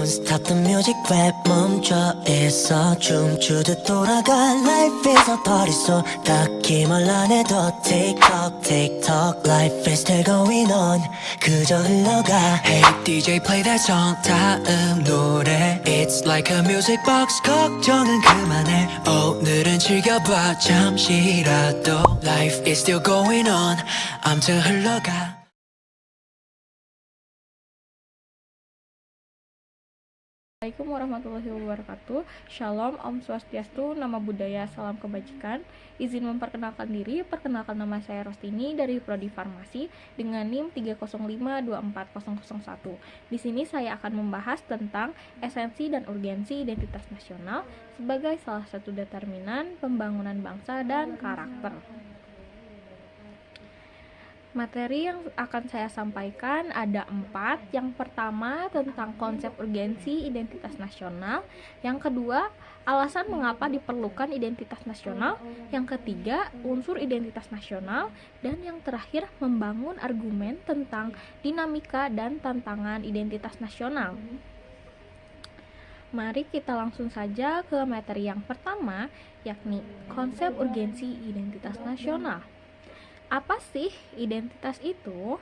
Don't stop the music rap 멈춰 있어 춤추듯 돌아가 Life is a party so 딱히 말 안 해도 TikTok TikTok Life is still going on 그저 흘러가 Hey DJ play that song 다음 노래 It's like a music box 걱정은 그만해 오늘은 즐겨봐 잠시라도 Life is still going on 암튼 흘러가 Assalamualaikum warahmatullahi wabarakatuh. Shalom, Om Swastiastu, nama budaya, salam kebajikan. Izin memperkenalkan diri, perkenalkan nama saya Rostini dari Prodi Farmasi dengan NIM 3052401. Di sini saya akan membahas tentang esensi dan urgensi identitas nasional sebagai salah satu determinan pembangunan bangsa dan karakter. Materi yang akan saya sampaikan ada 4. Yang pertama tentang konsep urgensi identitas nasional. Yang kedua, alasan mengapa diperlukan identitas nasional. Yang ketiga, unsur identitas nasional. Dan yang terakhir, membangun argumen tentang dinamika dan tantangan identitas nasional. Mari kita langsung saja ke materi yang pertama, yakni konsep urgensi identitas nasional. Apa sih identitas itu?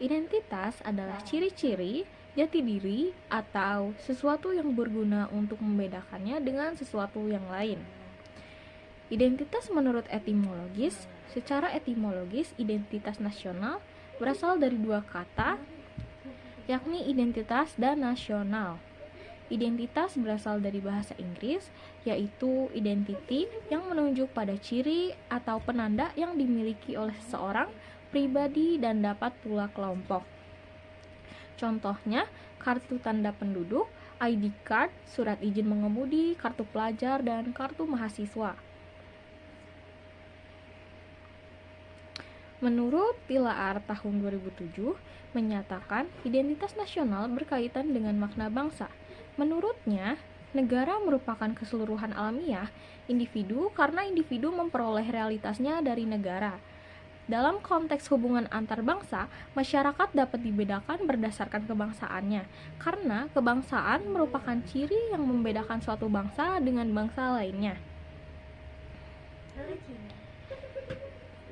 Identitas adalah ciri-ciri, jati diri, atau sesuatu yang berguna untuk membedakannya dengan sesuatu yang lain. Identitas menurut etimologis, secara etimologis identitas nasional berasal dari 2 kata, yakni identitas dan nasional. Identitas berasal dari bahasa Inggris, yaitu identity yang menunjuk pada ciri atau penanda yang dimiliki oleh seseorang, pribadi, dan dapat pula kelompok. Contohnya, kartu tanda penduduk, ID card, surat izin mengemudi, kartu pelajar, dan kartu mahasiswa. Menurut Pilaar tahun 2007, menyatakan identitas nasional berkaitan dengan makna bangsa. Menurutnya, negara merupakan keseluruhan alamiah individu karena individu memperoleh realitasnya dari negara. Dalam konteks hubungan antar bangsa, masyarakat dapat dibedakan berdasarkan kebangsaannya, karena kebangsaan merupakan ciri yang membedakan suatu bangsa dengan bangsa lainnya.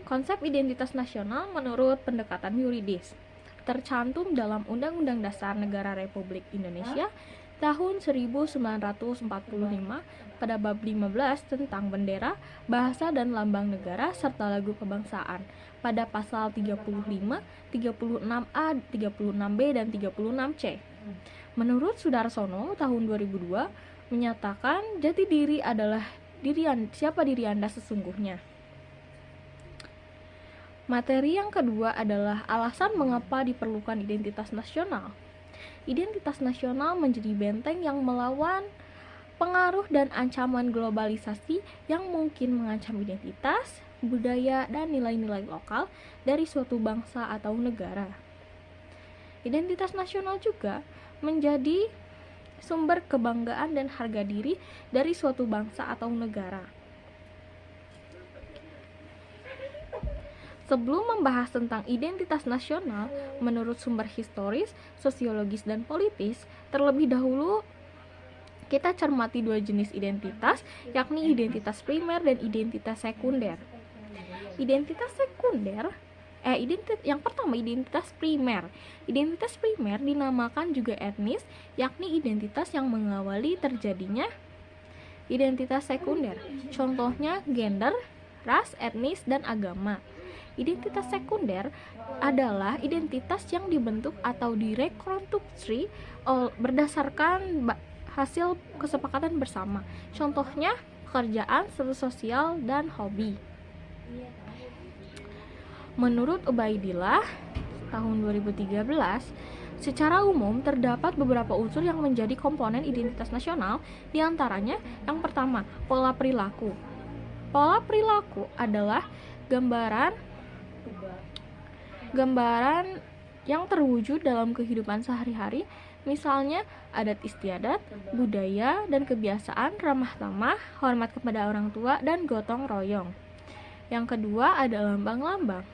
Konsep identitas nasional menurut pendekatan yuridis tercantum dalam Undang-Undang Dasar Negara Republik Indonesia tahun 1945 pada bab 15 tentang bendera, bahasa dan lambang negara serta lagu kebangsaan pada pasal 35, 36A, 36B dan 36C. Menurut Sudarsono tahun 2002 menyatakan jati diri adalah siapa diri Anda sesungguhnya. Materi yang kedua adalah alasan mengapa diperlukan identitas nasional. Identitas nasional menjadi benteng yang melawan pengaruh dan ancaman globalisasi yang mungkin mengancam identitas, budaya, dan nilai-nilai lokal dari suatu bangsa atau negara. Identitas nasional juga menjadi sumber kebanggaan dan harga diri dari suatu bangsa atau negara. Sebelum membahas tentang identitas nasional, menurut sumber historis, sosiologis, dan politis, terlebih dahulu kita cermati 2 jenis identitas, yakni identitas primer dan identitas sekunder. Yang pertama identitas primer. Identitas primer dinamakan juga etnis, yakni identitas yang mengawali terjadinya identitas sekunder. Contohnya gender, ras, etnis, dan agama. Identitas sekunder adalah identitas yang dibentuk atau direkonstruksi berdasarkan hasil kesepakatan bersama. Contohnya pekerjaan, status sosial, dan hobi. Menurut Ubaidillah tahun 2013, secara umum terdapat beberapa unsur yang menjadi komponen identitas nasional, diantaranya yang pertama, pola perilaku. Pola perilaku adalah gambaran yang terwujud dalam kehidupan sehari-hari, misalnya adat istiadat, budaya, dan kebiasaan ramah tamah, hormat kepada orang tua, dan gotong royong. Yang kedua ada lambang-lambang.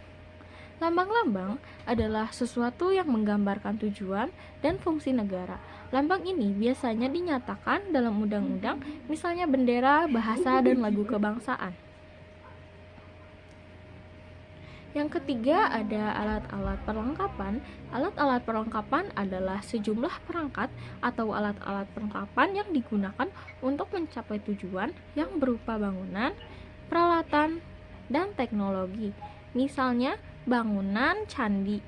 Lambang-lambang adalah sesuatu yang menggambarkan tujuan dan fungsi negara. Lambang ini biasanya dinyatakan dalam undang-undang, misalnya bendera, bahasa, dan lagu kebangsaan. Yang ketiga ada alat-alat perlengkapan. Alat-alat perlengkapan adalah sejumlah perangkat atau alat-alat perlengkapan yang digunakan untuk mencapai tujuan yang berupa bangunan, peralatan, dan teknologi. Misalnya bangunan candi,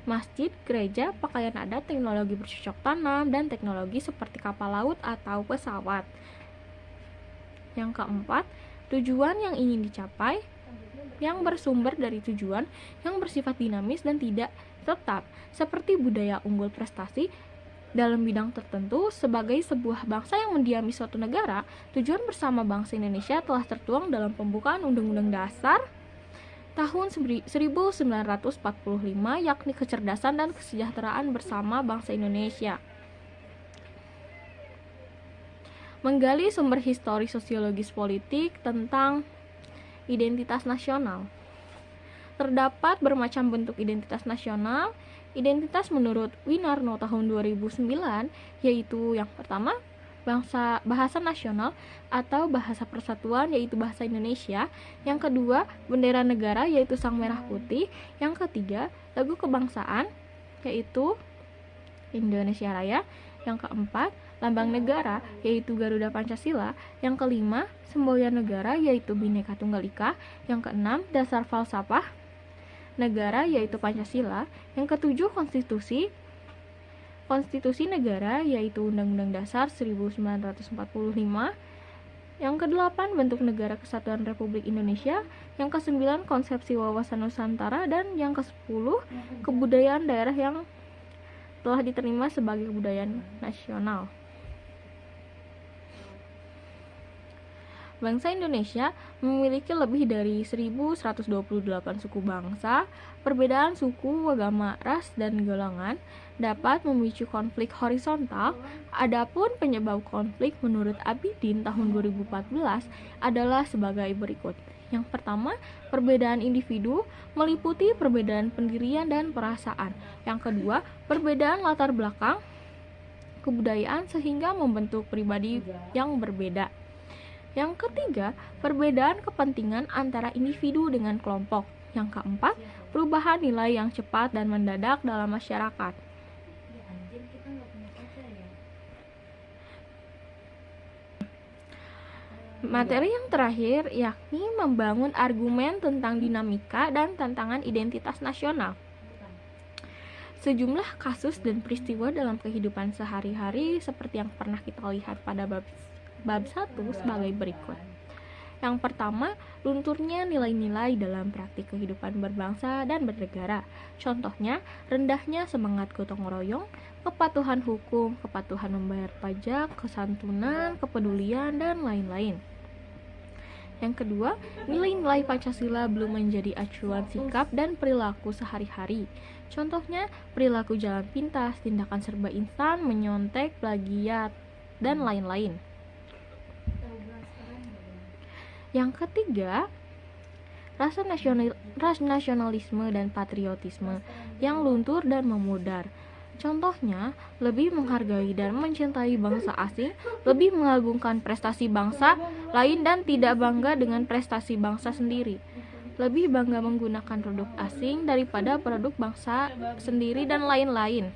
masjid, gereja, pakaian adat, teknologi bercocok tanam, dan teknologi seperti kapal laut atau pesawat. Yang keempat, tujuan yang ingin dicapai yang bersumber dari tujuan yang bersifat dinamis dan tidak tetap, seperti budaya unggul prestasi dalam bidang tertentu. Sebagai sebuah bangsa yang mendiami suatu negara, tujuan bersama bangsa Indonesia telah tertuang dalam pembukaan Undang-Undang Dasar tahun 1945, yakni kecerdasan dan kesejahteraan bersama bangsa Indonesia. Menggali sumber histori sosiologis politik tentang identitas nasional. Terdapat bermacam bentuk identitas nasional. Identitas menurut Winarno tahun 2009 yaitu yang pertama, bahasa nasional atau bahasa persatuan yaitu bahasa Indonesia. Yang kedua, bendera negara yaitu sang merah putih. Yang ketiga, lagu kebangsaan yaitu Indonesia Raya. Yang keempat, lambang negara yaitu Garuda Pancasila. Yang kelima, semboyan negara yaitu Bhinneka Tunggal Ika. Yang keenam, dasar falsafah negara yaitu Pancasila. Yang ketujuh, konstitusi negara yaitu Undang-Undang Dasar 1945. Yang kedelapan, bentuk negara kesatuan Republik Indonesia. Yang kesembilan, konsepsi wawasan Nusantara. Dan yang kesepuluh, kebudayaan daerah yang telah diterima sebagai kebudayaan nasional. Bangsa Indonesia memiliki lebih dari 1128 suku bangsa. Perbedaan suku, agama, ras, dan golongan dapat memicu konflik horizontal. Adapun penyebab konflik menurut Abidin tahun 2014 adalah sebagai berikut. Yang pertama, perbedaan individu meliputi perbedaan pendirian dan perasaan. Yang kedua, perbedaan latar belakang kebudayaan sehingga membentuk pribadi yang berbeda. Yang ketiga, perbedaan kepentingan antara individu dengan kelompok. Yang keempat, perubahan nilai yang cepat dan mendadak dalam masyarakat. Materi yang terakhir yakni membangun argumen tentang dinamika dan tantangan identitas nasional. Sejumlah kasus dan peristiwa dalam kehidupan sehari-hari seperti yang pernah kita lihat pada bab 1 sebagai berikut. Yang pertama, lunturnya nilai-nilai dalam praktik kehidupan berbangsa dan bernegara. Contohnya, rendahnya semangat gotong royong, kepatuhan hukum, kepatuhan membayar pajak, kesantunan, kepedulian, dan lain-lain. Yang kedua, nilai-nilai Pancasila belum menjadi acuan sikap dan perilaku sehari-hari. Contohnya, perilaku jalan pintas, tindakan serba instan, menyontek, plagiat, dan lain-lain. Yang ketiga, rasa nasionalisme dan patriotisme yang luntur dan memudar. Contohnya, lebih menghargai dan mencintai bangsa asing, lebih mengagungkan prestasi bangsa lain dan tidak bangga dengan prestasi bangsa sendiri. Lebih bangga menggunakan produk asing daripada produk bangsa sendiri dan lain-lain.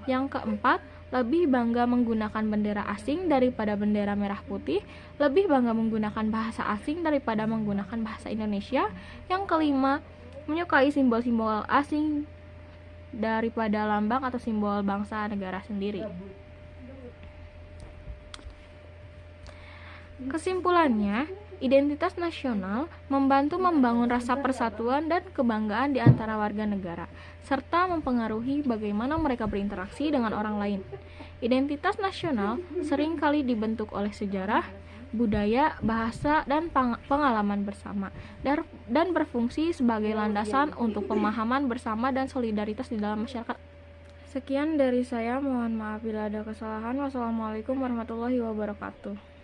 Yang keempat, lebih bangga menggunakan bendera asing daripada bendera merah putih, lebih bangga menggunakan bahasa asing daripada menggunakan bahasa Indonesia. Yang kelima, menyukai simbol-simbol asing daripada lambang atau simbol bangsa negara sendiri. Kesimpulannya, identitas nasional membantu membangun rasa persatuan dan kebanggaan di antara warga negara, serta mempengaruhi bagaimana mereka berinteraksi dengan orang lain. Identitas nasional seringkali dibentuk oleh sejarah, budaya, bahasa, dan pengalaman bersama, dan berfungsi sebagai landasan untuk pemahaman bersama dan solidaritas di dalam masyarakat. Sekian dari saya, mohon maaf bila ada kesalahan. Wassalamualaikum warahmatullahi wabarakatuh.